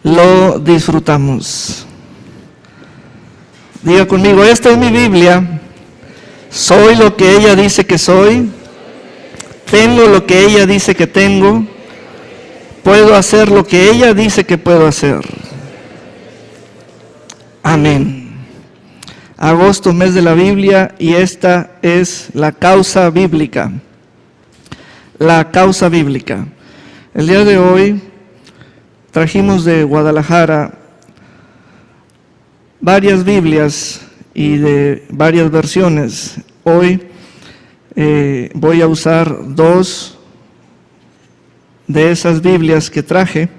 lo disfrutamos. Diga conmigo, esta es mi Biblia, soy lo que ella dice que soy, tengo lo que ella dice que tengo, puedo hacer lo que ella dice que puedo hacer. Amén. Agosto, mes de la Biblia, y esta es la causa bíblica. La causa bíblica. El día de hoy trajimos de Guadalajara varias Biblias y de varias versiones. Hoy voy a usar dos de esas Biblias que traje,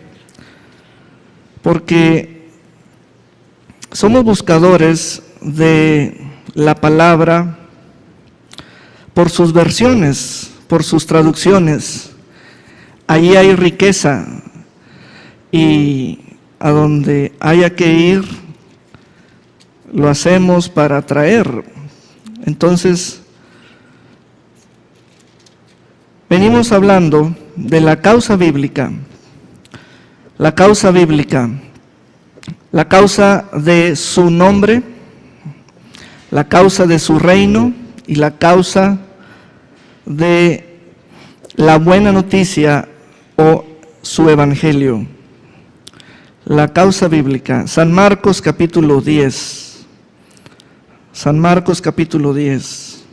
porque somos buscadores de la palabra por sus versiones, por sus traducciones. Allí hay riqueza, y a donde haya que ir, lo hacemos para traer. Entonces, venimos hablando de la causa bíblica, la causa bíblica, la causa de su nombre, la causa de su reino y la causa de la buena noticia o su evangelio. La causa bíblica. San Marcos capítulo 10. San Marcos capítulo 10.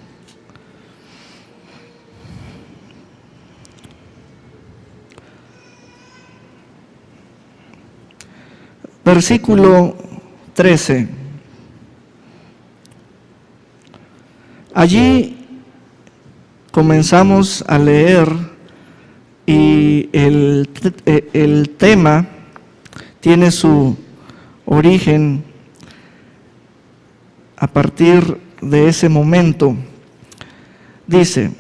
Versículo 13. Allí comenzamos a leer y el tema tiene su origen a partir de ese momento. Dice: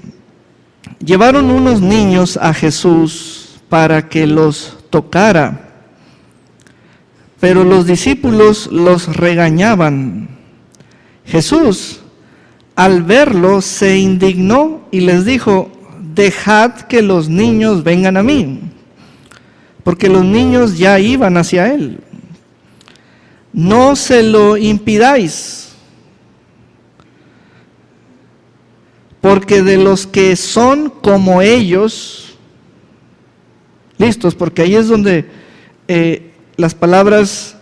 llevaron unos niños a Jesús para que los tocara, pero los discípulos los regañaban. Jesús, al verlo, se indignó y les dijo: dejad que los niños vengan a mí, porque los niños ya iban hacia él. No se lo impidáis, porque de los que son como ellos, listos, porque ahí es donde las palabras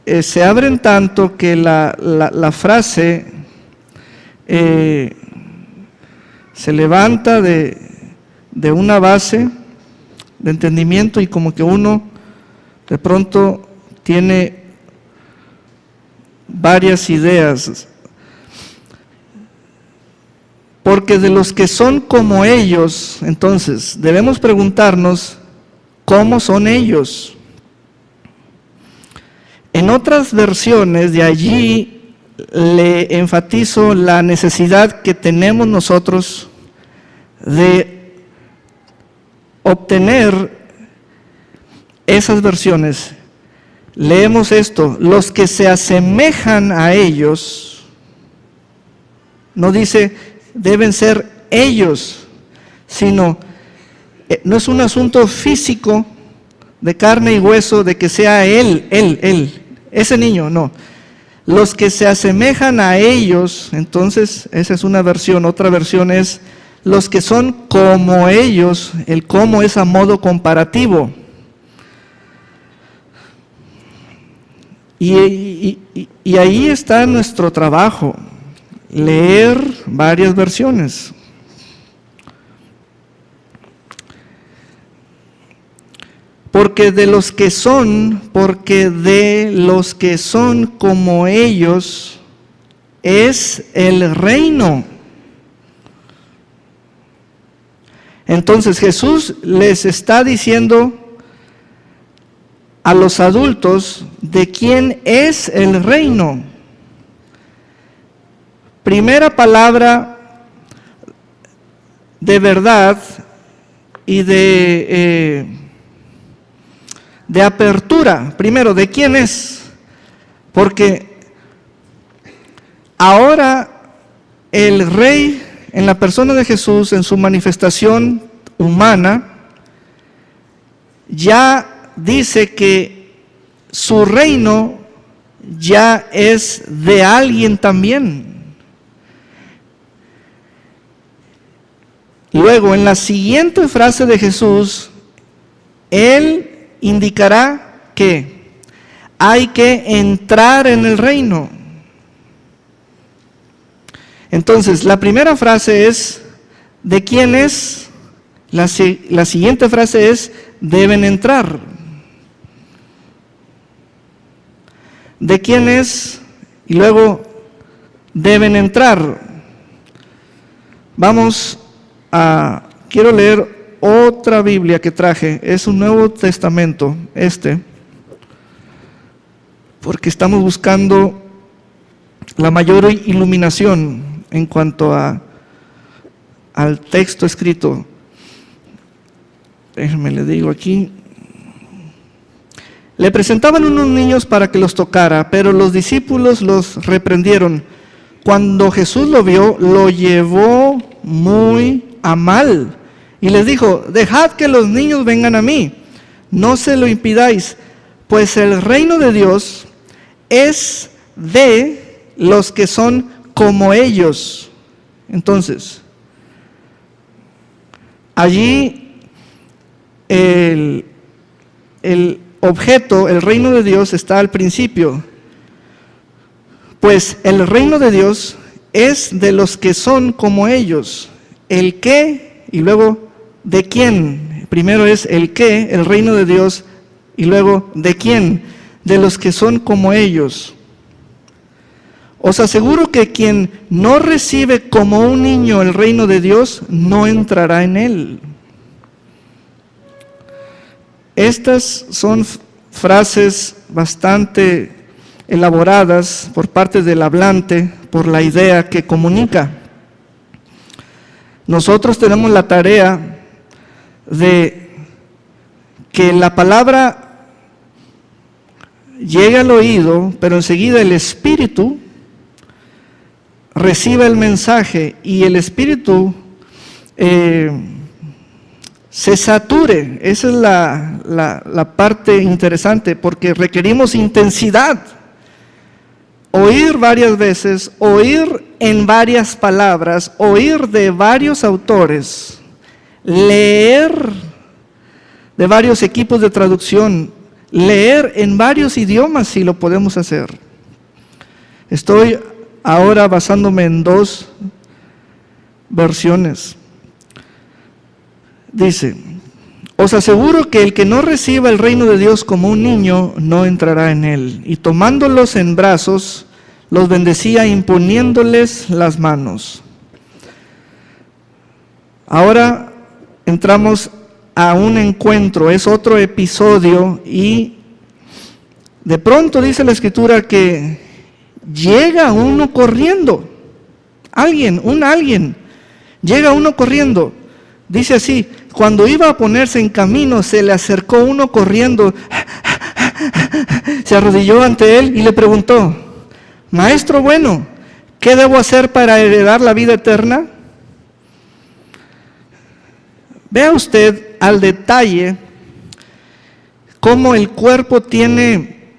se abren tanto que la frase se levanta de una base de entendimiento, y como que uno de pronto tiene varias ideas. Porque de los que son como ellos, entonces debemos preguntarnos cómo son ellos. En otras versiones de allí le enfatizo la necesidad que tenemos nosotros de obtener esas versiones. Leemos esto: los que se asemejan a ellos. No dice deben ser ellos, sino no es un asunto físico de carne y hueso, de que sea él, ese niño, no. Los que se asemejan a ellos, entonces esa es una versión. Otra versión es los que son como ellos. El como es a modo comparativo. Y ahí está nuestro trabajo, leer varias versiones. Porque de los que son como ellos es el reino. Entonces Jesús les está diciendo a los adultos de quién es el reino. Primera palabra de verdad y de apertura. Primero, ¿de quién es? Porque ahora el Rey, en la persona de Jesús, en su manifestación humana, ya dice que su reino ya es de alguien también. Luego, en la siguiente frase de Jesús, Él indicará que hay que entrar en el reino. Entonces, la primera frase es, ¿de quién es? La siguiente frase es, deben entrar. ¿De quién es? Y luego, deben entrar. Quiero leer otra Biblia que traje, es un Nuevo Testamento, porque estamos buscando la mayor iluminación en cuanto al texto escrito. Déjenme le digo aquí. Le presentaban unos niños para que los tocara, pero los discípulos los reprendieron. Cuando Jesús lo vio, lo llevó muy a mal y les dijo: dejad que los niños vengan a mí, no se lo impidáis, pues el reino de Dios es de los que son como ellos. Entonces, allí el objeto, el reino de Dios, está al principio. Pues el reino de Dios es de los que son como ellos. El qué y luego de quién. Primero es el qué, el reino de Dios, y luego de quién, de los que son como ellos. Os aseguro que quien no recibe como un niño el reino de Dios, no entrará en él. Estas son frases bastante elaboradas por parte del hablante, por la idea que comunica. Nosotros tenemos la tarea de que la palabra llegue al oído, pero enseguida el Espíritu reciba el mensaje y el Espíritu se sature. Esa es la parte interesante, porque requerimos intensidad. Oír varias veces, oír en varias palabras, oír de varios autores, leer de varios equipos de traducción, leer en varios idiomas si lo podemos hacer. Estoy ahora basándome en 2 versiones. Dice: os aseguro que el que no reciba el reino de Dios como un niño, no entrará en él. Y tomándolos en brazos, los bendecía imponiéndoles las manos. Ahora entramos a un encuentro, es otro episodio, y de pronto dice la Escritura que llega uno corriendo. Alguien, llega uno corriendo. Dice así: cuando iba a ponerse en camino, se le acercó uno corriendo, se arrodilló ante él y le preguntó: Maestro bueno, ¿qué debo hacer para heredar la vida eterna? Vea usted al detalle cómo el cuerpo tiene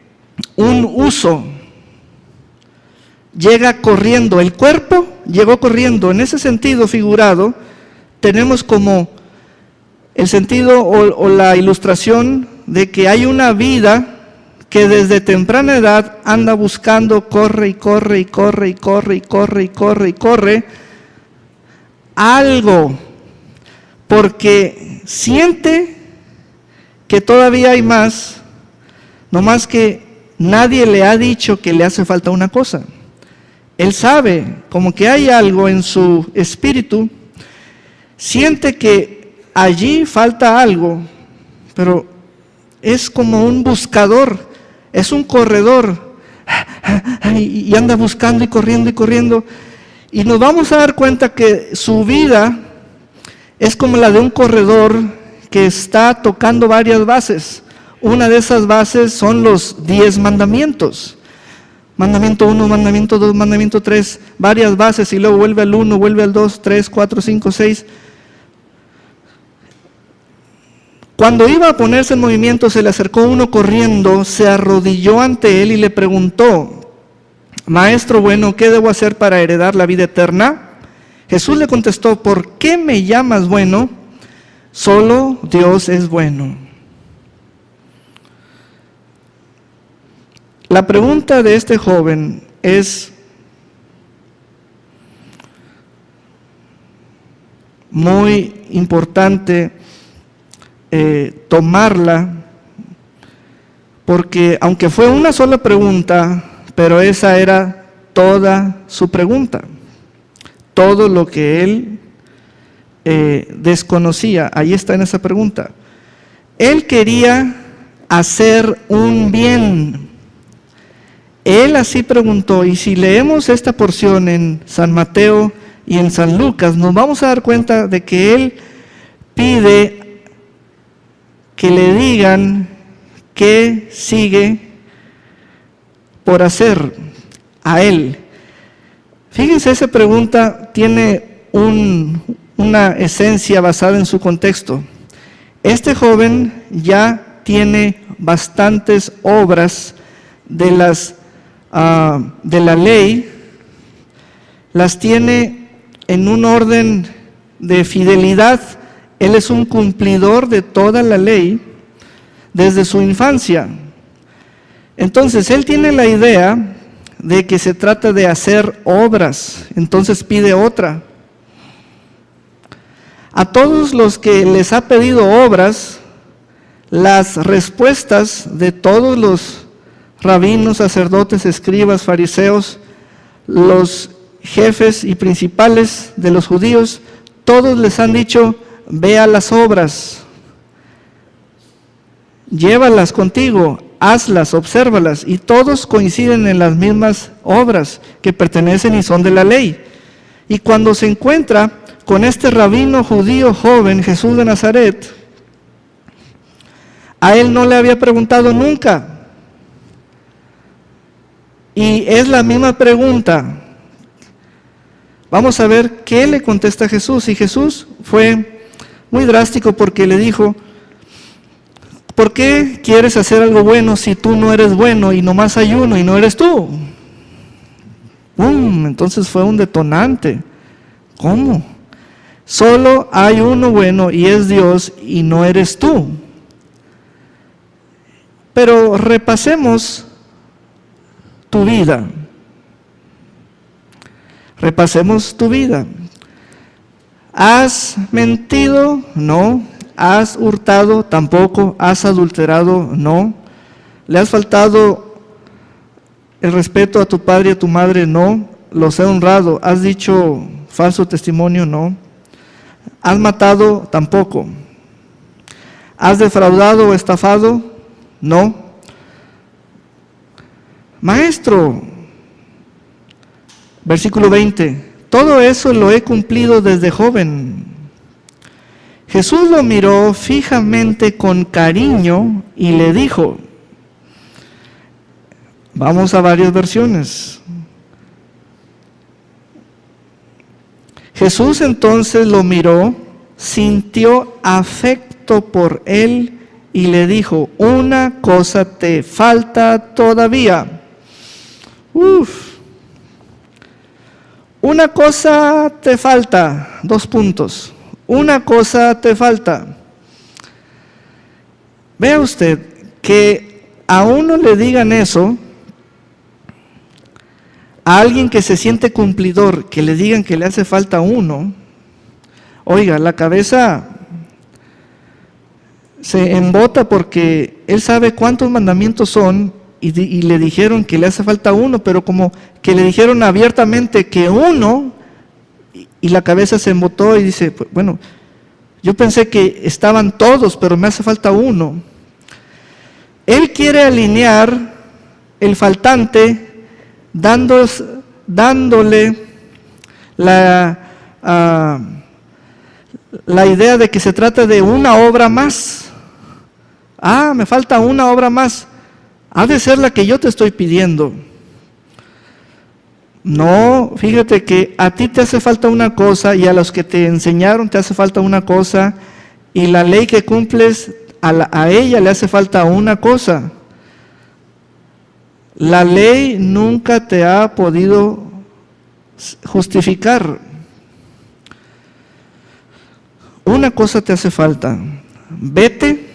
un uso. Llega corriendo, el cuerpo llegó corriendo. En ese sentido figurado, tenemos como el sentido o la ilustración de que hay una vida que desde temprana edad anda buscando, corre y corre y corre y corre y corre y corre y corre algo, porque siente que todavía hay más, no más que nadie le ha dicho que le hace falta una cosa. Él sabe como que hay algo en su espíritu, siente que allí falta algo, pero es como un buscador, es un corredor, y anda buscando y corriendo y corriendo, y nos vamos a dar cuenta que su vida es como la de un corredor que está tocando varias bases. Una de esas bases son los 10 mandamientos. Mandamiento 1, mandamiento 2, mandamiento 3, varias bases, y luego vuelve al 1, vuelve al 2, 3, 4, 5, 6. Cuando iba a ponerse en movimiento, se le acercó uno corriendo, se arrodilló ante él y le preguntó: Maestro bueno, ¿qué debo hacer para heredar la vida eterna? Jesús le contestó: ¿por qué me llamas bueno? Solo Dios es bueno. La pregunta de este joven es muy importante tomarla, porque aunque fue una sola pregunta, pero esa era toda su pregunta, todo lo que él desconocía, ahí está en esa pregunta. Él quería hacer un bien. Él así preguntó, y si leemos esta porción en San Mateo y en San Lucas, nos vamos a dar cuenta de que él pide que le digan qué sigue por hacer a él. Fíjense, esa pregunta tiene una esencia basada en su contexto. Este joven ya tiene bastantes obras de la ley, las tiene en un orden de fidelidad. Él es un cumplidor de toda la ley desde su infancia. Entonces, él tiene la idea de que se trata de hacer obras, entonces pide otra. A todos los que les ha pedido obras, las respuestas de todos los rabinos, sacerdotes, escribas, fariseos, los jefes y principales de los judíos, todos les han dicho: ve a las obras, llévalas contigo, hazlas, obsérvalas, y todos coinciden en las mismas obras que pertenecen y son de la ley. Y cuando se encuentra con este rabino judío joven, Jesús de Nazaret, a él no le había preguntado nunca. Y es la misma pregunta. Vamos a ver qué le contesta Jesús. Y Jesús fue muy drástico porque le dijo: ¿por qué quieres hacer algo bueno si tú no eres bueno y nomás hay uno y no eres tú? Entonces fue un detonante. ¿Cómo? Solo hay uno bueno y es Dios y no eres tú. Pero repasemos tu vida. Repasemos tu vida. ¿Has mentido? No. ¿Has hurtado? Tampoco. ¿Has adulterado? No. ¿Le has faltado el respeto a tu padre y a tu madre? No. ¿Los he honrado? ¿Has dicho falso testimonio? No. ¿Has matado? Tampoco. ¿Has defraudado o estafado? No. Maestro, versículo 20, todo eso lo he cumplido desde joven. Jesús lo miró fijamente con cariño y le dijo, vamos a varias versiones. Jesús entonces lo miró, sintió afecto por él y le dijo, una cosa te falta todavía. Una cosa te falta, 2 puntos. Una cosa te falta. Vea usted que a uno le digan eso, a alguien que se siente cumplidor, que le digan que le hace falta uno, oiga, la cabeza se embota porque él sabe cuántos mandamientos son y le dijeron que le hace falta uno, pero como que le dijeron abiertamente que uno, y la cabeza se embotó y dice, bueno, yo pensé que estaban todos, pero me hace falta uno. Él quiere alinear el faltante dándole la idea de que se trata de una obra más. Me falta una obra más. Ha de ser la que yo te estoy pidiendo. No, fíjate que a ti te hace falta una cosa y a los que te enseñaron te hace falta una cosa, y la ley que cumples a ella le hace falta una cosa. La ley nunca te ha podido justificar. Una cosa te hace falta. Vete,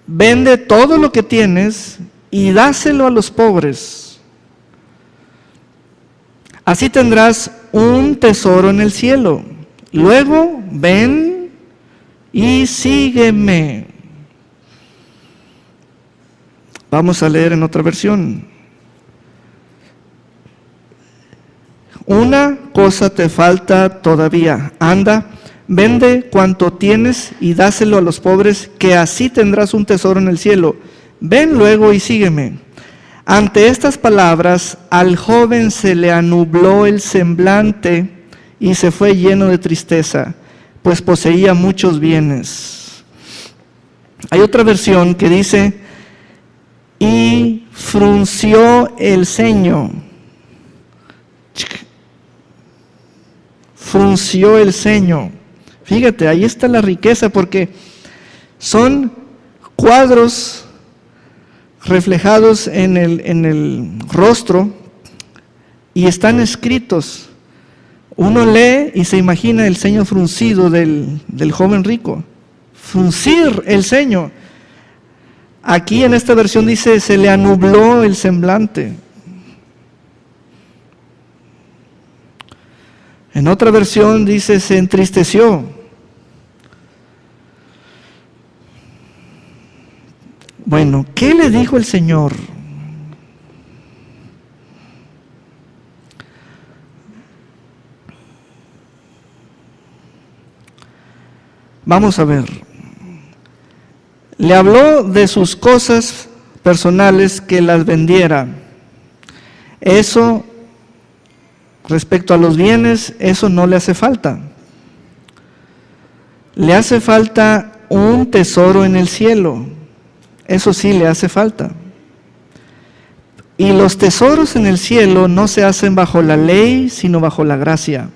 vende todo lo que tienes y dáselo a los pobres. Así tendrás un tesoro en el cielo. Luego, ven y sígueme. Vamos a leer en otra versión. Una cosa te falta todavía. Anda, vende cuanto tienes y dáselo a los pobres, que así tendrás un tesoro en el cielo. Ven luego y sígueme. Ante estas palabras, al joven se le anubló el semblante y se fue lleno de tristeza, pues poseía muchos bienes. Hay otra versión que dice, y frunció el ceño. Frunció el ceño. Fíjate, ahí está la riqueza, porque son cuadros reflejados en el rostro y están escritos. Uno lee y se imagina el ceño fruncido del joven rico. Fruncir el ceño. Aquí en esta versión dice, se le anubló el semblante. En otra versión dice, se entristeció. Bueno, ¿qué le dijo el Señor? Vamos a ver. Le habló de sus cosas personales, que las vendiera. Eso, respecto a los bienes, eso no le hace falta. Le hace falta un tesoro en el cielo. Eso sí le hace falta. Y los tesoros en el cielo no se hacen bajo la ley, sino bajo la gracia.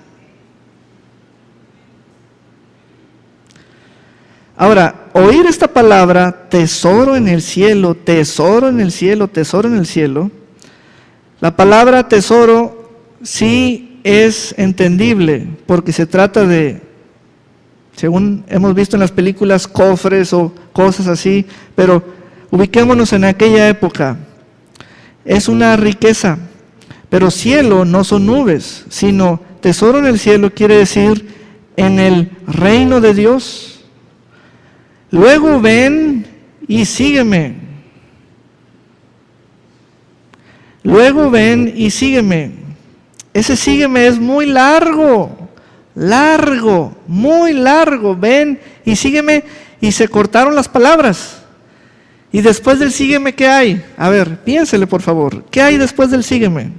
Ahora, oír esta palabra, tesoro en el cielo, tesoro en el cielo, tesoro en el cielo, la palabra tesoro sí es entendible, porque se trata de, según hemos visto en las películas, cofres o cosas así, pero ubiquémonos en aquella época. Es una riqueza, pero cielo no son nubes, sino tesoro en el cielo quiere decir en el reino de Dios. Luego ven y sígueme. Luego ven y sígueme. Ese sígueme es muy largo, muy largo. Ven y sígueme, y se cortaron las palabras. Y después del sígueme, ¿qué hay? A ver, piénsele por favor. ¿Qué hay después del sígueme?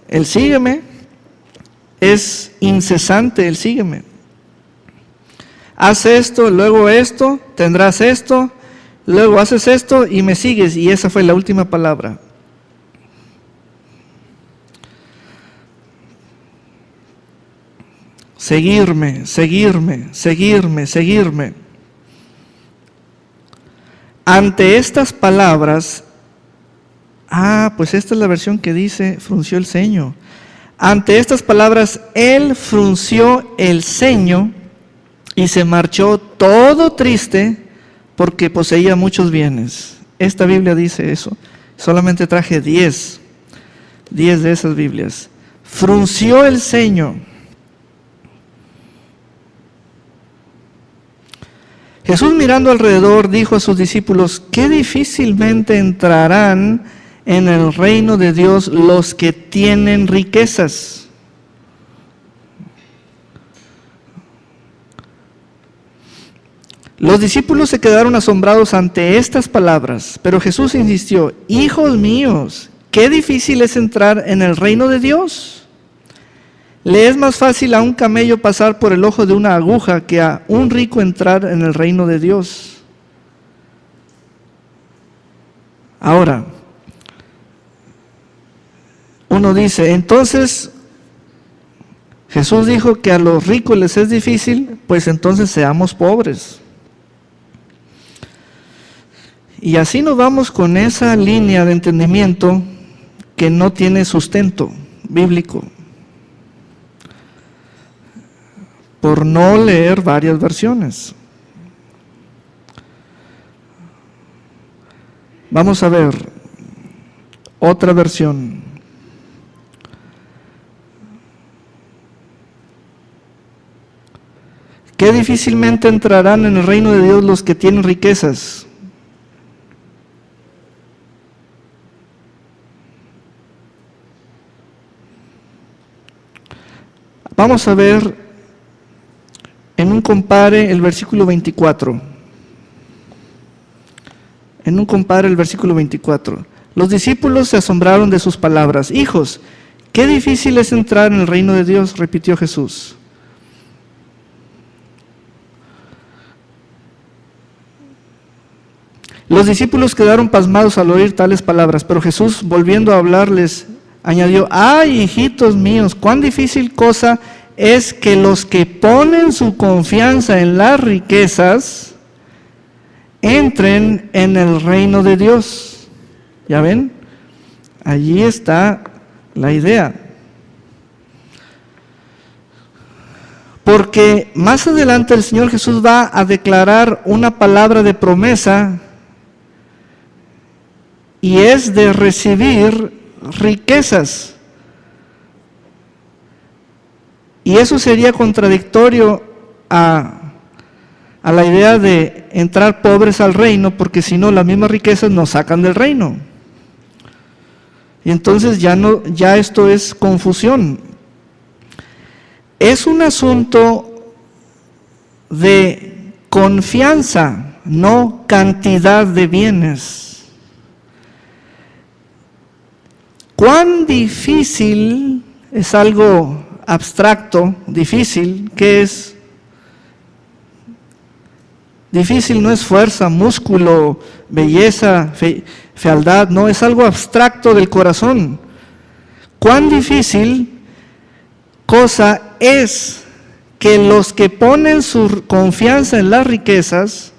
El sígueme es incesante, el sígueme. Haz esto, luego esto, tendrás esto, luego haces esto y me sigues. Y esa fue la última palabra. Seguirme, seguirme, seguirme, seguirme. Ante estas palabras, pues esta es la versión que dice, frunció el ceño. Ante estas palabras, él frunció el ceño y se marchó todo triste porque poseía muchos bienes. Esta Biblia dice eso. Solamente traje 10 de esas Biblias. Frunció el ceño. Jesús, mirando alrededor, dijo a sus discípulos, qué difícilmente entrarán en el reino de Dios los que tienen riquezas. Los discípulos se quedaron asombrados ante estas palabras, pero Jesús insistió, hijos míos, qué difícil es entrar en el reino de Dios. Le es más fácil a un camello pasar por el ojo de una aguja que a un rico entrar en el reino de Dios. Ahora, uno dice, entonces Jesús dijo que a los ricos les es difícil, pues entonces seamos pobres. Y así nos vamos con esa línea de entendimiento que no tiene sustento bíblico, por no leer varias versiones. Vamos a ver otra versión. Que difícilmente entrarán en el reino de Dios los que tienen riquezas. Vamos a ver en un compare el versículo 24. En un compare el versículo 24. Los discípulos se asombraron de sus palabras. Hijos, qué difícil es entrar en el reino de Dios, repitió Jesús. Los discípulos quedaron pasmados al oír tales palabras, pero Jesús, volviendo a hablarles, añadió, ¡ay, hijitos míos, cuán difícil cosa es que los que ponen su confianza en las riquezas entren en el reino de Dios! ¿Ya ven? Allí está la idea. Porque más adelante el Señor Jesús va a declarar una palabra de promesa, y es de recibir riquezas. Y eso sería contradictorio a la idea de entrar pobres al reino, porque si no, las mismas riquezas nos sacan del reino. Y entonces ya esto es confusión. Es un asunto de confianza, no cantidad de bienes. ¿Cuán difícil es algo abstracto, difícil? ¿Qué es? Difícil no es fuerza, músculo, belleza, fealdad, no, es algo abstracto del corazón. ¿Cuán difícil cosa es que los que ponen su confianza en las riquezas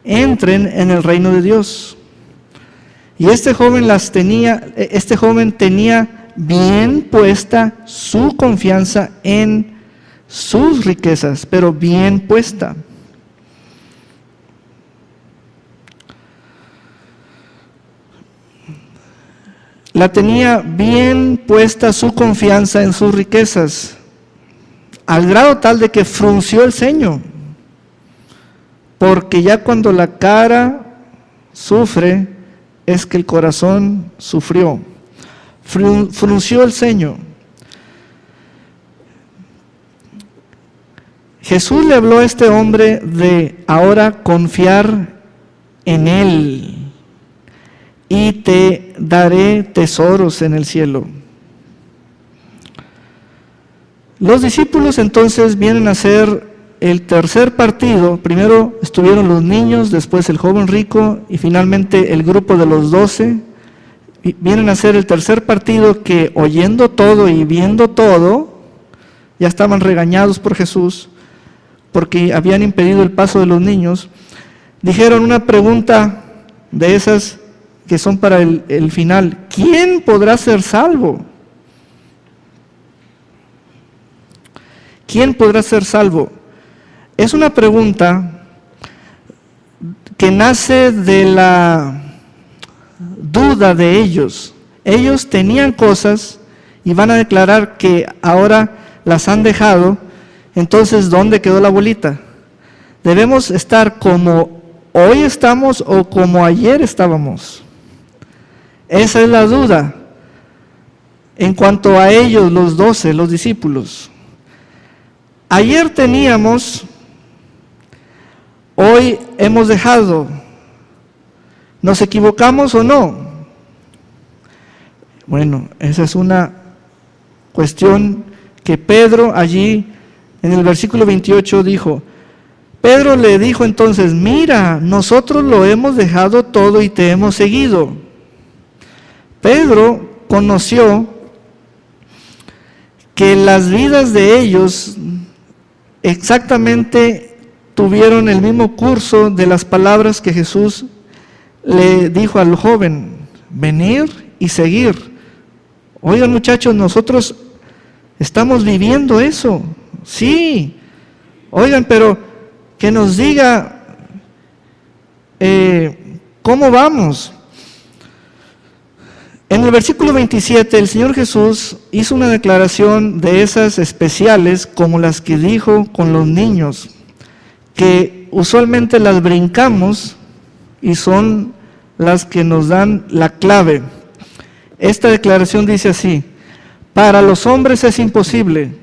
entren en el reino de Dios? Y este joven tenía bien puesta su confianza en sus riquezas, pero bien puesta. La tenía bien puesta su confianza en sus riquezas, al grado tal de que frunció el ceño, porque ya cuando la cara sufre, es que el corazón sufrió. Frunció el ceño. Jesús le habló a este hombre de ahora confiar en Él. Y te daré tesoros en el cielo. Los discípulos entonces vienen a hacer el tercer partido. Primero estuvieron los niños, después el joven rico y finalmente el grupo de los 12. Vienen a hacer el tercer partido que, oyendo todo y viendo todo, ya estaban regañados por Jesús porque habían impedido el paso de los niños. Dijeron una pregunta de esas que son para el final: ¿quién podrá ser salvo? ¿Quién podrá ser salvo? Es una pregunta que nace de la duda de ellos. Ellos tenían cosas y van a declarar que ahora las han dejado. Entonces, ¿dónde quedó la bolita? Debemos estar como hoy estamos o como ayer estábamos. Esa es la duda en cuanto a ellos, los 12, los discípulos. Ayer teníamos, hoy hemos dejado. ¿Nos equivocamos o no? Bueno, esa es una cuestión que Pedro allí en el versículo 28 dijo. Pedro le dijo entonces: mira, nosotros lo hemos dejado todo y te hemos seguido. Pedro conoció que las vidas de ellos exactamente tuvieron el mismo curso de las palabras que Jesús le dijo al joven: venir y seguir. Oigan, muchachos, nosotros estamos viviendo eso. Sí. Oigan, pero que nos diga cómo vamos. En el versículo 27, el Señor Jesús hizo una declaración de esas especiales, como las que dijo con los niños, que usualmente las brincamos y son las que nos dan la clave. Esta declaración dice así: para los hombres es imposible,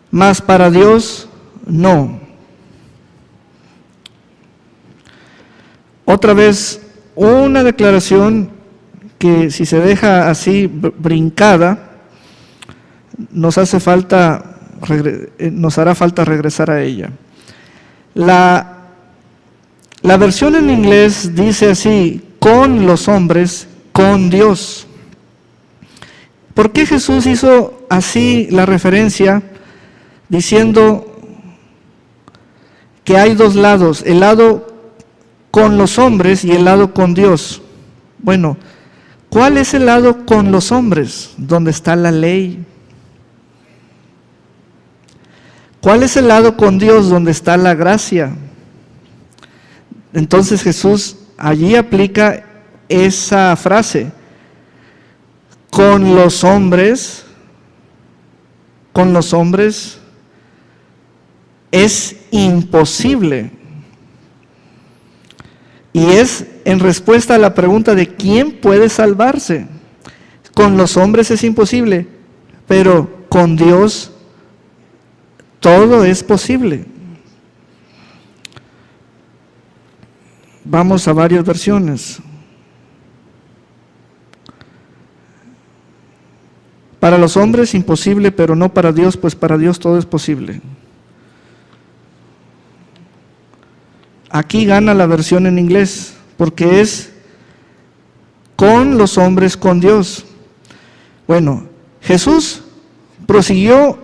mas para Dios no. Otra vez, una declaración que si se deja así brincada, nos hará falta regresar a ella. La versión en inglés dice así: con los hombres, con Dios. ¿Por qué Jesús hizo así la referencia, diciendo que hay dos lados, el lado con los hombres y el lado con Dios? Bueno, ¿cuál es el lado con los hombres? Donde está la ley. ¿Cuál es el lado con Dios? Donde está la gracia. Entonces Jesús allí aplica esa frase: con los hombres es imposible. Y es en respuesta a la pregunta de quién puede salvarse. Con los hombres es imposible, pero con Dios todo es posible. Vamos a varias versiones. Para los hombres imposible, pero no para Dios, pues para Dios todo es posible. Aquí gana la versión en inglés, porque es con los hombres, con Dios. Bueno, Jesús prosiguió.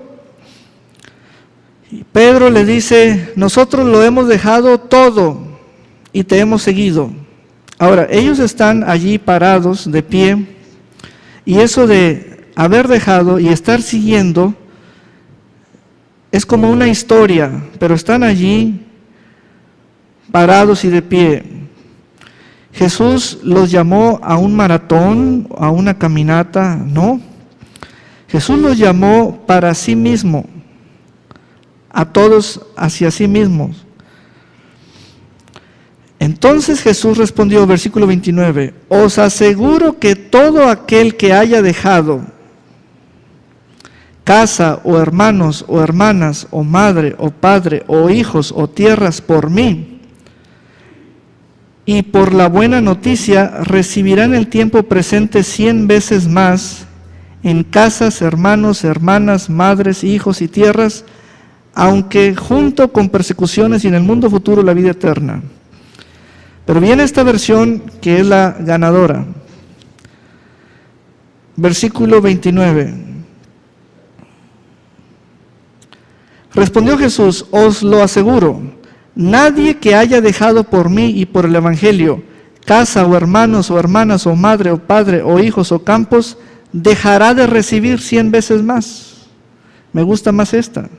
Pedro le dice: nosotros lo hemos dejado todo y te hemos seguido. Ahora, ellos están allí parados, de pie, y eso de haber dejado y estar siguiendo es como una historia, pero están allí parados y de pie. Jesús los llamó a un maratón, a una caminata, no. Jesús los llamó para sí mismo, a todos hacia sí mismos. Entonces Jesús respondió, versículo 29, os aseguro que todo aquel que haya dejado casa o hermanos o hermanas o madre o padre o hijos o tierras por mí y por la buena noticia, recibirá en el tiempo presente 100 veces más en casas, hermanos, hermanas, madres, hijos y tierras, aunque junto con persecuciones y en el mundo futuro la vida eterna. Pero viene esta versión que es la ganadora. Versículo 29. Respondió Jesús, os lo aseguro, nadie que haya dejado por mí y por el Evangelio casa o hermanos o hermanas o madre o padre o hijos o campos, dejará de recibir 100 veces más. Me gusta más esta.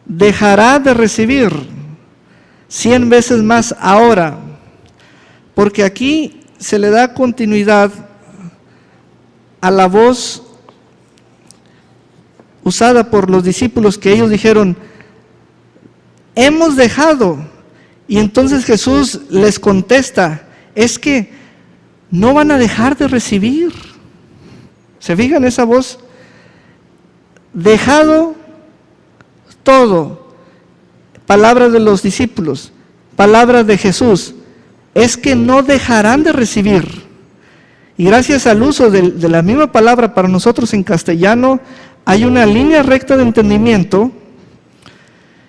Dejará de recibir 100 veces más ahora, porque aquí se le da continuidad a la voz usada por los discípulos, que ellos dijeron, hemos dejado. Y entonces Jesús les contesta, es que no van a dejar de recibir. ¿Se fijan esa voz? Dejado todo. Palabras de los discípulos, palabras de Jesús, es que no dejarán de recibir. Y gracias al uso de la misma palabra para nosotros en castellano, hay una línea recta de entendimiento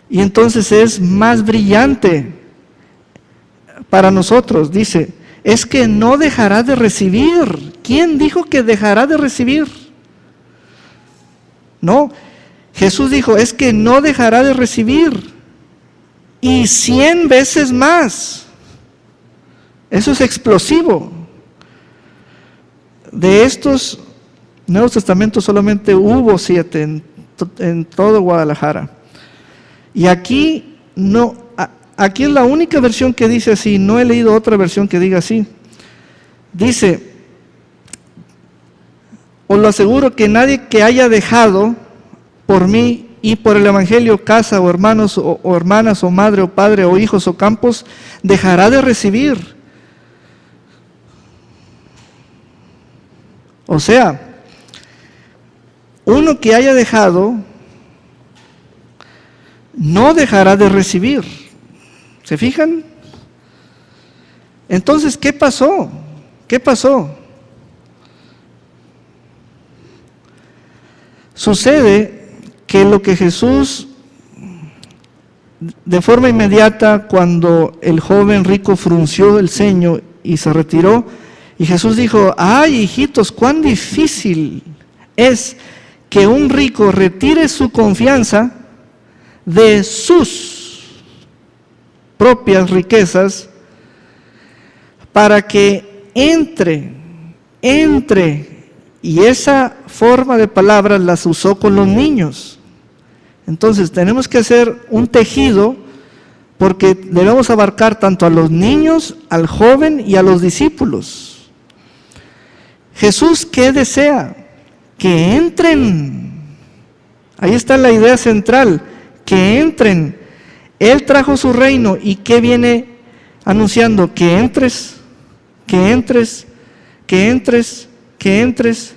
y entonces es más brillante para nosotros. Dice, es que no dejará de recibir. ¿Quién dijo que dejará de recibir? No, Jesús dijo, es que no dejará de recibir, y 100 veces más. Eso es explosivo. De estos Nuevos Testamentos solamente hubo 7 en todo Guadalajara. Y aquí no, aquí es la única versión que dice así, no he leído otra versión que diga así. Dice, os lo aseguro que nadie que haya dejado por mí y por el Evangelio casa o hermanos o hermanas o madre o padre o hijos o campos, dejará de recibir. O sea, uno que haya dejado no dejará de recibir. ¿Se fijan? Entonces, ¿qué pasó? ¿Qué pasó? Sucede que lo que Jesús, de forma inmediata, cuando el joven rico frunció el ceño y se retiró, y Jesús dijo, ay, hijitos, cuán difícil es que un rico retire su confianza de sus propias riquezas para que entre, y esa forma de palabras las usó con los niños. Entonces tenemos que hacer un tejido porque debemos abarcar tanto a los niños, al joven y a los discípulos. Jesús, ¿qué desea? Que entren. Ahí está la idea central, que entren. Él trajo su reino y ¿qué viene anunciando? Que entres, que entres, que entres, que entres.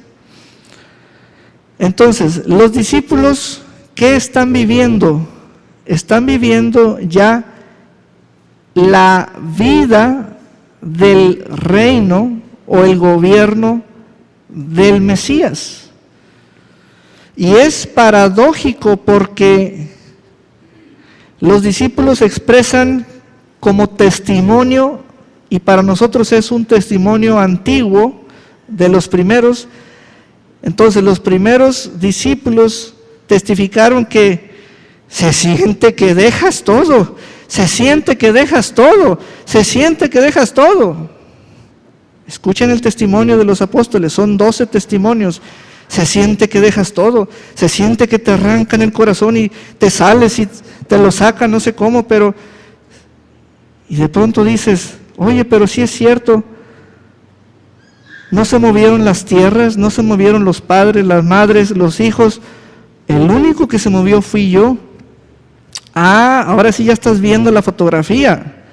Entonces, los discípulos, ¿qué están viviendo? Están viviendo ya la vida del reino o el gobierno del Mesías. Y es paradójico porque los discípulos expresan como testimonio, y para nosotros es un testimonio antiguo de los primeros. Entonces los primeros discípulos testificaron que se siente que dejas todo, se siente que dejas todo, se siente que dejas todo. Escuchen el testimonio de los apóstoles, son 12 testimonios. Se siente que dejas todo, se siente que te arrancan el corazón y te sales y te lo sacan, no sé cómo, pero... Y de pronto dices, oye, pero sí es cierto, no se movieron las tierras, no se movieron los padres, las madres, los hijos, el único que se movió fui yo. Ah, ahora sí ya estás viendo la fotografía.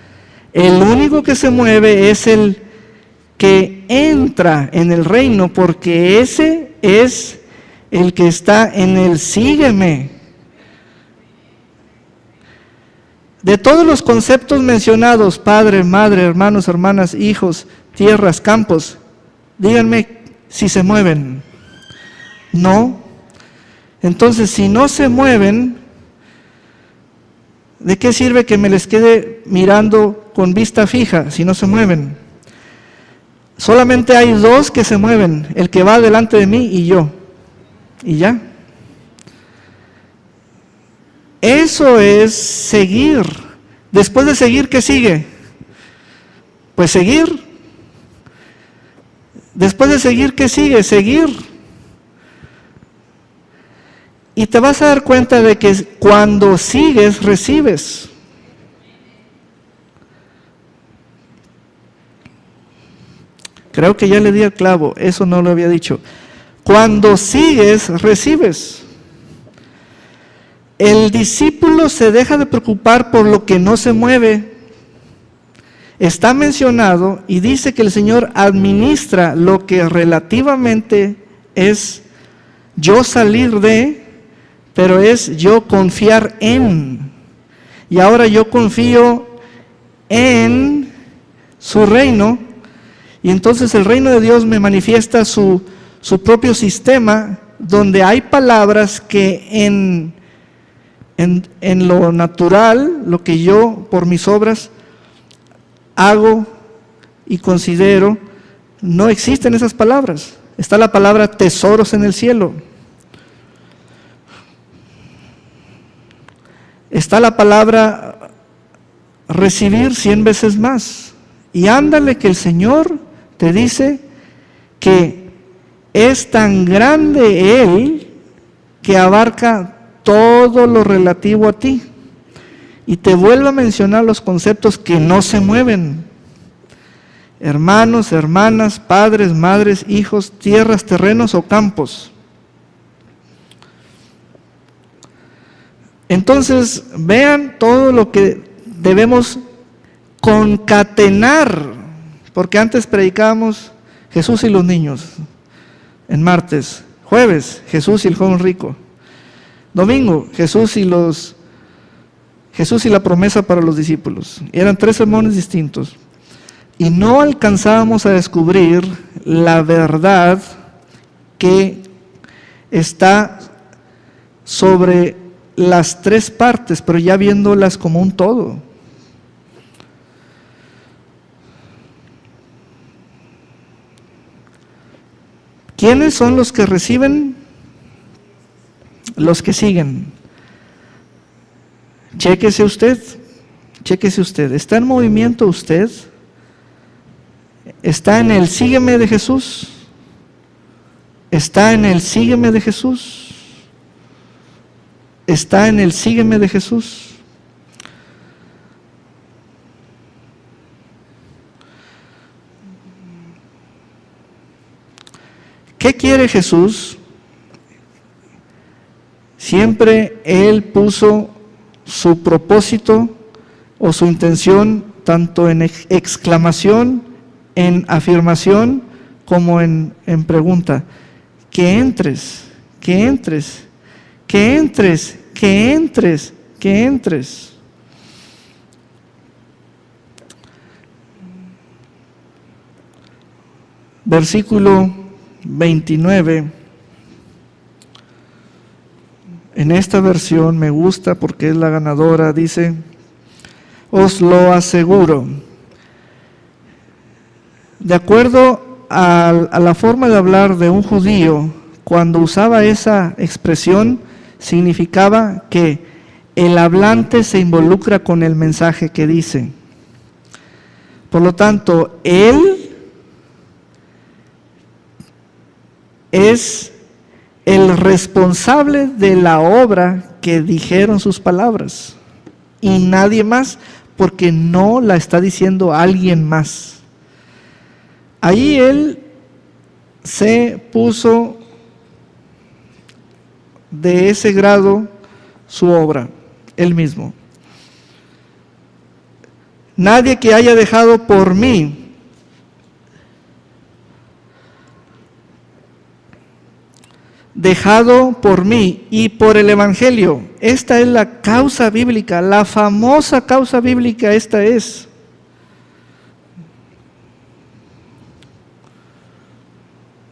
El único que se mueve es el que entra en el reino, porque ese es el que está en el sígueme. De todos los conceptos mencionados, padre, madre, hermanos, hermanas, hijos, tierras, campos, díganme si se mueven. No. Entonces, si no se mueven, ¿de qué sirve que me les quede mirando con vista fija si no se mueven? Solamente hay 2 que se mueven, el que va delante de mí y yo. Y ya. Eso es seguir. Después de seguir, ¿qué sigue? Pues seguir. Después de seguir, ¿qué sigue? Seguir. Y te vas a dar cuenta de que cuando sigues, recibes. Creo que ya le di el clavo, eso no lo había dicho. Cuando sigues, recibes. El discípulo se deja de preocupar por lo que no se mueve. Está mencionado y dice que el Señor administra lo que relativamente es yo salir de, pero es yo confiar en. Y ahora yo confío en su reino. Y entonces el reino de Dios me manifiesta su propio sistema, donde hay palabras que en lo natural, lo que yo por mis obras hago y considero, no existen esas palabras. Está la palabra tesoros en el cielo. está la palabra recibir 100 veces más. Y ándale que el Señor te dice que es tan grande Él que abarca todo lo relativo a ti. Y te vuelvo a mencionar los conceptos que no se mueven: hermanos, hermanas, padres, madres, hijos, tierras, terrenos o campos. Entonces, vean todo lo que debemos concatenar, porque antes predicábamos Jesús y los niños en martes, jueves Jesús y el joven rico, domingo Jesús y la promesa para los discípulos. Eran 3 sermones distintos y no alcanzábamos a descubrir la verdad que está sobre las 3 partes, pero ya viéndolas como un todo. ¿Quiénes son los que reciben? Los que siguen. Chéquese usted. ¿Está en movimiento usted? ¿Está en el sígueme de Jesús? ¿Está en el sígueme de Jesús? ¿Está en el sígueme de Jesús? ¿Qué quiere Jesús? Siempre Él puso su propósito o su intención tanto en exclamación, en afirmación, como en pregunta. Que entres, que entres, que entres, que entres, que entres. Versículo 29. En esta versión me gusta porque es la ganadora. Dice: os lo aseguro. De acuerdo a la forma de hablar de un judío, cuando usaba esa expresión, significaba que el hablante se involucra con el mensaje que dice. Por lo tanto, él es el responsable de la obra que dijeron sus palabras y nadie más, porque no la está diciendo alguien más. Allí él se puso de ese grado su obra, él mismo. Nadie que haya dejado por mí y por el Evangelio. Esta es la causa bíblica, la famosa causa bíblica, esta es.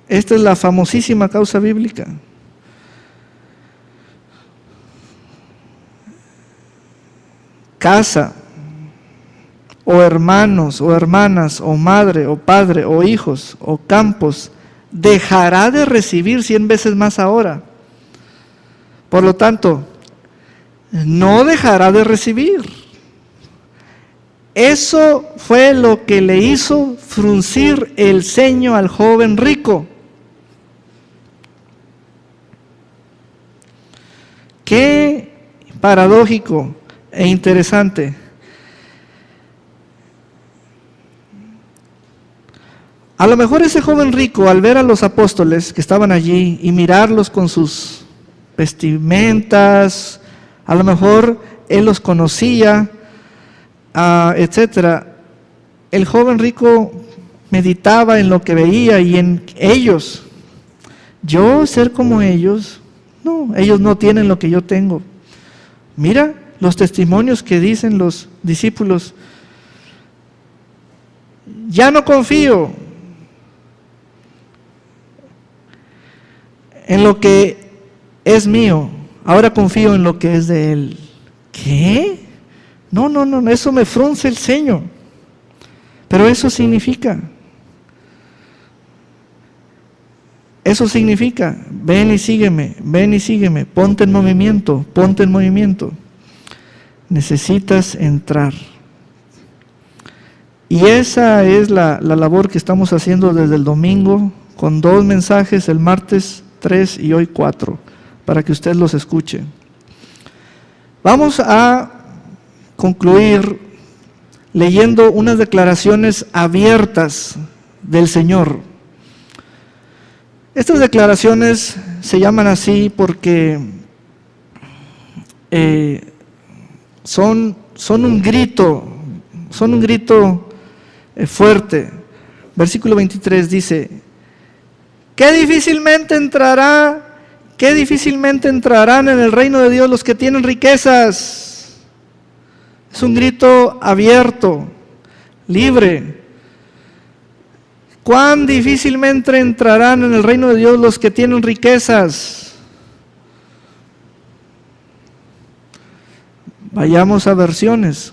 Esta es la famosísima causa bíblica. Casa, o hermanos, o hermanas, o madre, o padre, o hijos, o campos, dejará de recibir 100 veces más ahora. Por lo tanto, no dejará de recibir. Eso fue lo que le hizo fruncir el ceño al joven rico. Qué paradójico e interesante. A lo mejor ese joven rico, al ver a los apóstoles que estaban allí y mirarlos con sus vestimentas, a lo mejor él los conocía, etcétera. El joven rico meditaba en lo que veía y en ellos. Yo ser como ellos, no, ellos no tienen lo que yo tengo. Mira los testimonios que dicen los discípulos. Ya no confío en lo que es mío, ahora confío en lo que es de Él. ¿Qué? No, eso me frunce el ceño. Pero eso significa, ven y sígueme, ponte en movimiento. Necesitas entrar. Y esa es la labor que estamos haciendo desde el domingo, con 2 mensajes, el martes 3 y hoy 4, para que usted los escuche. Vamos a concluir leyendo unas declaraciones abiertas del Señor. Estas declaraciones se llaman así porque son un grito fuerte. Versículo 23 dice: qué difícilmente entrarán en el reino de Dios los que tienen riquezas. Es un grito abierto, libre. Cuán difícilmente entrarán en el reino de Dios los que tienen riquezas. Vayamos a versiones.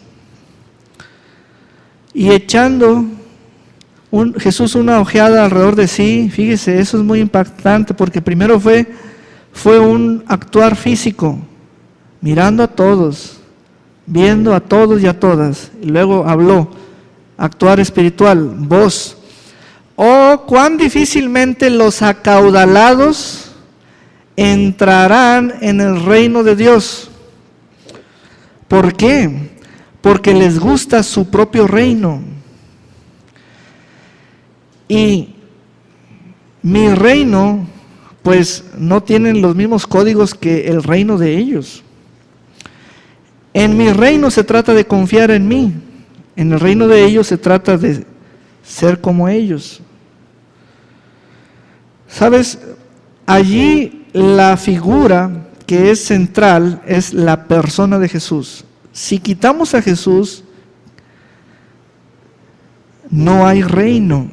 Y echando Jesús una ojeada alrededor de sí, fíjese, eso es muy impactante, porque primero fue un actuar físico, mirando a todos, viendo a todos y a todas, y luego habló, actuar espiritual, voz. Oh, cuán difícilmente los acaudalados entrarán en el reino de Dios. ¿Por qué? Porque les gusta su propio reino. Y mi reino, pues no tienen los mismos códigos que el reino de ellos. En mi reino se trata de confiar en mí. En el reino de ellos se trata de ser como ellos. ¿Sabes? Allí la figura que es central es la persona de Jesús. Si quitamos a Jesús, no hay reino.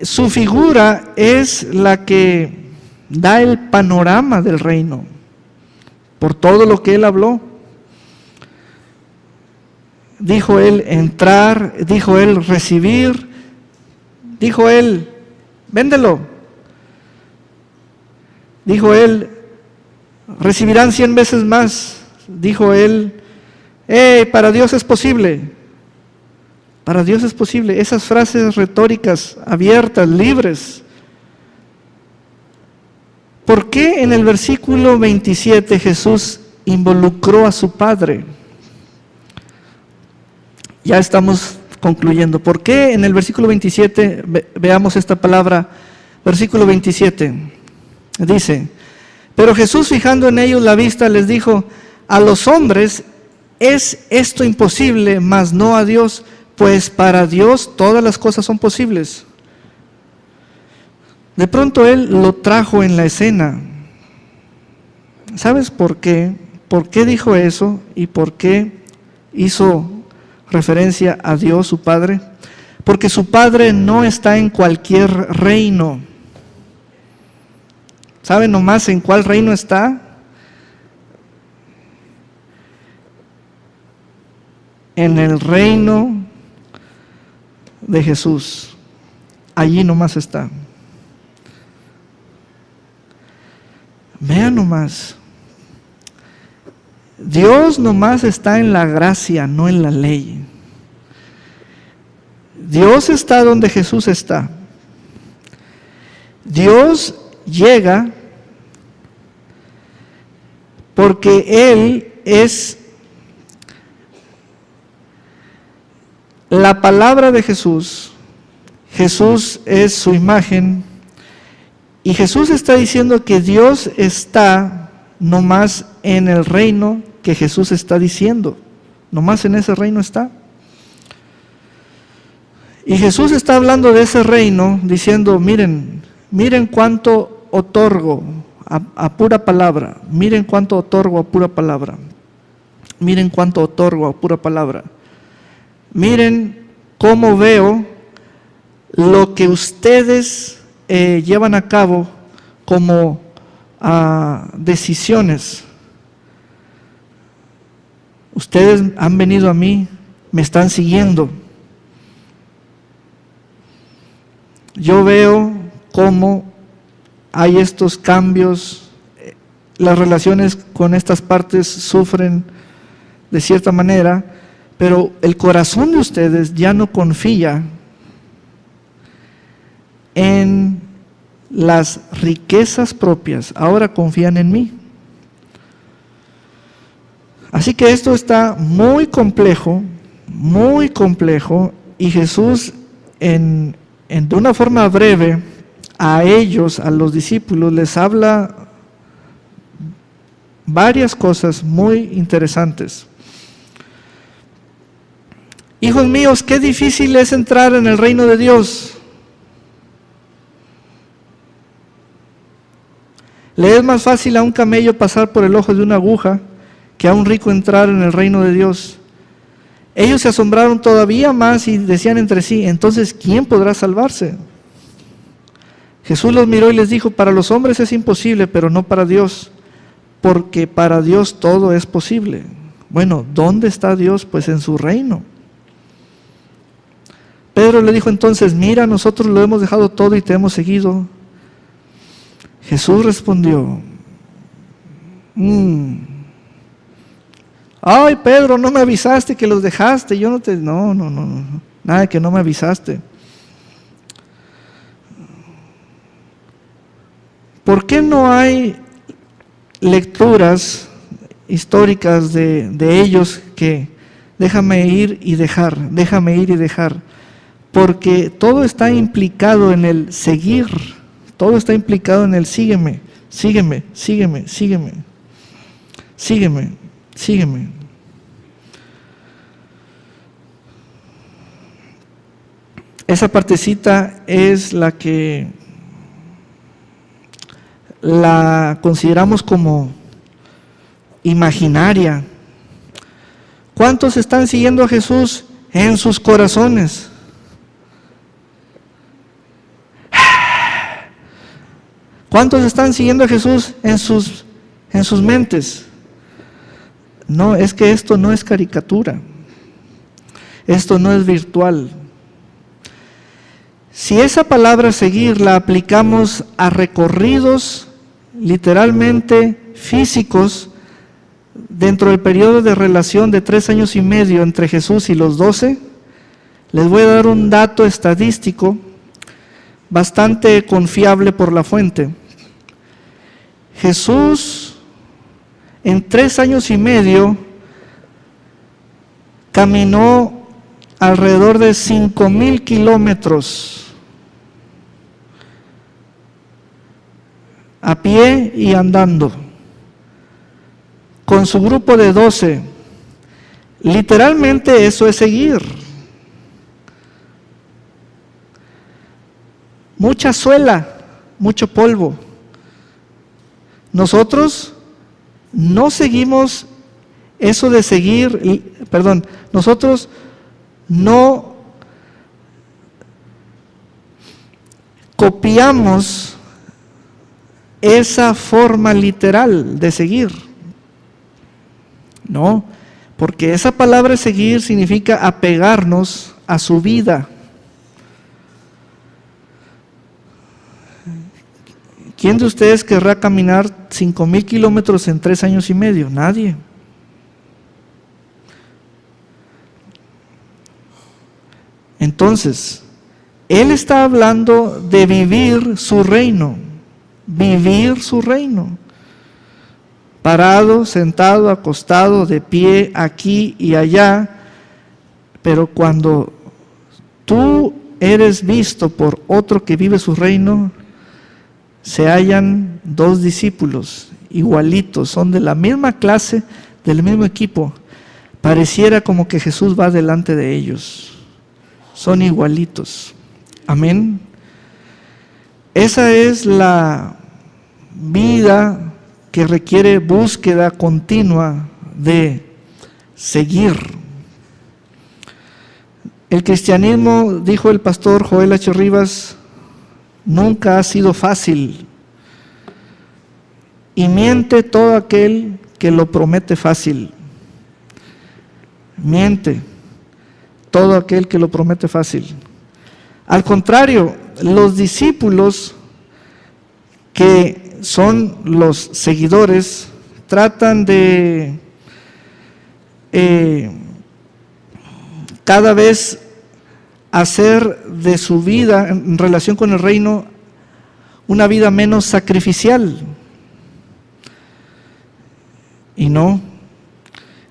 Su figura es la que da el panorama del reino, por todo lo que él habló. Dijo él entrar, dijo él recibir, dijo él véndelo, dijo él recibirán 100 veces más, dijo él para Dios es posible. Para Dios es posible. Esas frases retóricas, abiertas, libres. ¿Por qué en el versículo 27 Jesús involucró a su Padre? Ya estamos concluyendo. ¿Por qué en el versículo 27, veamos esta palabra, versículo 27, dice: pero Jesús, fijando en ellos la vista, les dijo: a los hombres es esto imposible, mas no a Dios, pues para Dios todas las cosas son posibles. De pronto Él lo trajo en la escena. ¿Sabes por qué? ¿Por qué dijo eso? ¿Y por qué hizo referencia a Dios, su Padre? Porque su Padre no está en cualquier reino. ¿Saben nomás en cuál reino está? En el reino de Jesús. Allí nomás está. Vean nomás. Dios nomás está en la gracia, no en la ley. Dios está donde Jesús está. Dios llega porque Él es la palabra de Jesús. Jesús es su imagen. Y Jesús está diciendo que Dios está nomás en el reino que Jesús está diciendo. Nomás en ese reino está. Y Jesús está hablando de ese reino diciendo: miren cuánto otorgo a pura palabra. Miren cuánto otorgo a pura palabra. Miren cuánto otorgo a pura palabra. Miren cómo veo lo que ustedes llevan a cabo como decisiones. Ustedes han venido a mí, me están siguiendo. Yo veo cómo hay estos cambios las relaciones con estas partes sufren de cierta manera, pero el corazón de ustedes ya no confía en las riquezas propias, ahora confían en mí. Así que esto está muy complejo, y Jesús de una forma breve a ellos, a los discípulos, les habla varias cosas muy interesantes. Hijos míos, qué difícil es entrar en el reino de Dios. Le es más fácil a un camello pasar por el ojo de una aguja que a un rico entrar en el reino de Dios. Ellos se asombraron todavía más y decían entre sí, entonces, ¿quién podrá salvarse? Jesús los miró y les dijo, para los hombres es imposible, pero no para Dios, porque para Dios todo es posible. Bueno, ¿dónde está Dios? Pues en su reino. Pedro le dijo entonces, mira, nosotros lo hemos dejado todo y te hemos seguido. Jesús respondió, ay, Pedro, no me avisaste que los dejaste, no, nada que no me avisaste. ¿Por qué no hay lecturas históricas de ellos que déjame ir y dejar? Porque todo está implicado en el seguir, todo está implicado en el sígueme. Esa partecita es la que la consideramos como imaginaria. ¿Cuántos están siguiendo a Jesús en sus corazones? ¿Cuántos están siguiendo a Jesús en sus mentes? No, es que esto no es caricatura. Esto no es virtual. Si esa palabra seguir la aplicamos a recorridos literalmente físicos dentro del periodo de relación de 3 años y medio entre Jesús y los 12, les voy a dar un dato estadístico bastante confiable por la fuente. Jesús en 3 años y medio caminó alrededor de 5,000 kilómetros a pie y andando, con su grupo de 12. Literalmente eso es seguir. Mucha suela, mucho polvo. Nosotros no seguimos eso de seguir, nosotros no copiamos esa forma literal de seguir. No, porque esa palabra seguir significa apegarnos a su vida. ¿Quién de ustedes querrá caminar 5,000 kilómetros en 3 años y medio? Nadie. Entonces, Él está hablando de vivir su reino. Parado, sentado, acostado, de pie, aquí y allá. Pero cuando tú eres visto por otro que vive su reino, se hallan 2 discípulos igualitos, son de la misma clase, del mismo equipo. Pareciera como que Jesús va delante de ellos. Son igualitos. Amén. Esa es la vida que requiere búsqueda continua de seguir. El cristianismo, dijo el pastor Joel H. Rivas, nunca ha sido fácil. Y miente todo aquel que lo promete fácil. Miente todo aquel que lo promete fácil. Al contrario, los discípulos que son los seguidores, tratan de cada vez hacer de su vida en relación con el reino una vida menos sacrificial. Y no,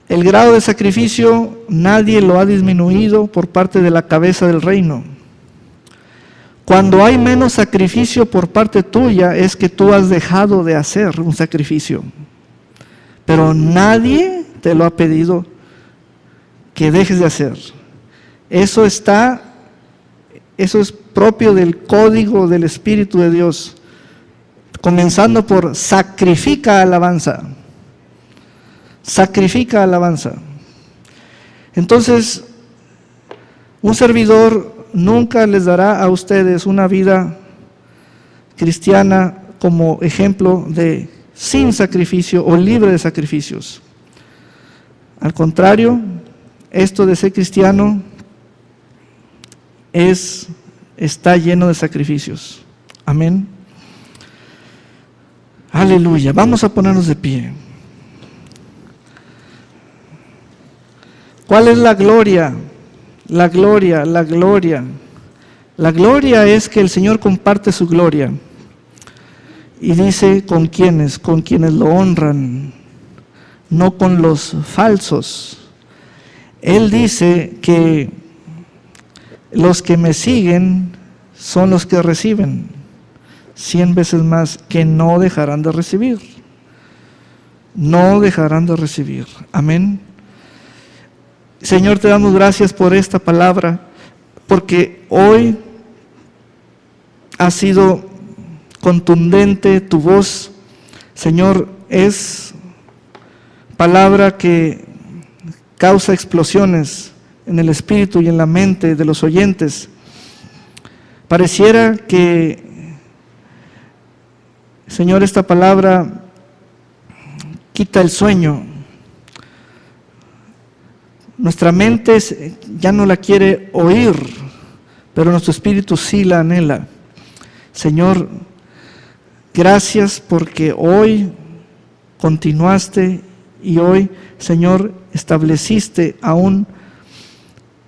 el grado de sacrificio nadie lo ha disminuido por parte de la cabeza del reino. Cuando hay menos sacrificio por parte tuya es que tú has dejado de hacer un sacrificio. Pero nadie te lo ha pedido que dejes de hacer. Eso es propio del código del Espíritu de Dios. Comenzando por sacrifica alabanza. Sacrifica alabanza. Entonces, un servidor nunca les dará a ustedes una vida cristiana como ejemplo de sin sacrificio o libre de sacrificios. Al contrario, esto de ser cristiano está lleno de sacrificios. Amén. Aleluya. Vamos a ponernos de pie. ¿Cuál es la gloria? La gloria, la gloria. La gloria es que el Señor comparte su gloria. Y dice, ¿con quiénes? Con quienes lo honran, no con los falsos. Él dice que los que me siguen son los que reciben 100 veces más, que no dejarán de recibir. No dejarán de recibir. Amén. Señor, te damos gracias por esta palabra, porque hoy ha sido contundente tu voz. Señor, es palabra que causa explosiones en el espíritu y en la mente de los oyentes. Pareciera que, Señor, esta palabra quita el sueño. Nuestra mente ya no la quiere oír, pero nuestro espíritu sí la anhela. Señor, gracias porque hoy continuaste y hoy, Señor, estableciste aún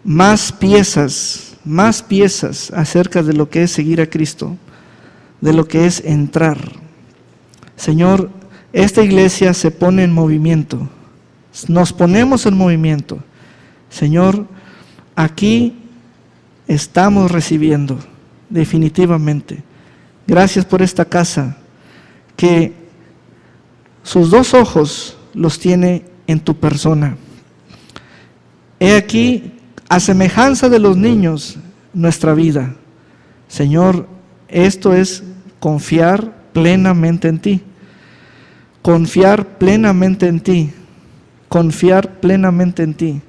más piezas acerca de lo que es seguir a Cristo, de lo que es entrar. Señor, esta iglesia se pone en movimiento, nos ponemos en movimiento. Señor, aquí estamos recibiendo definitivamente. Gracias por esta casa, que sus dos ojos los tiene en tu persona. He aquí, a semejanza de los niños, nuestra vida. Señor, esto es confiar plenamente en ti. Confiar plenamente en ti. Confiar plenamente en ti.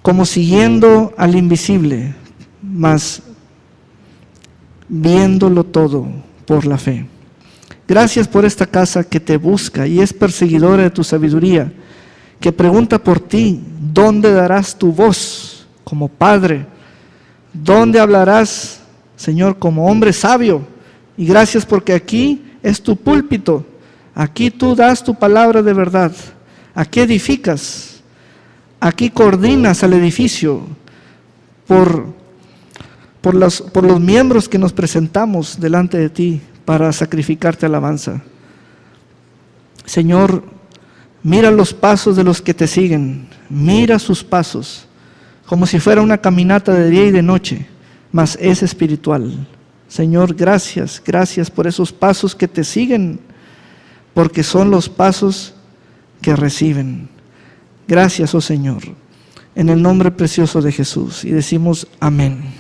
Como siguiendo al invisible, mas viéndolo todo por la fe. Gracias por esta casa que te busca y es perseguidora de tu sabiduría, que pregunta por ti, ¿dónde darás tu voz como padre? ¿Dónde hablarás, Señor, como hombre sabio? Y gracias porque aquí es tu púlpito, aquí tú das tu palabra de verdad, aquí edificas. Aquí coordinas al edificio por los miembros que nos presentamos delante de ti para sacrificarte alabanza. Señor, mira los pasos de los que te siguen, mira sus pasos, como si fuera una caminata de día y de noche, mas es espiritual. Señor, gracias por esos pasos que te siguen, porque son los pasos que reciben. Gracias, oh Señor, en el nombre precioso de Jesús. Y decimos amén.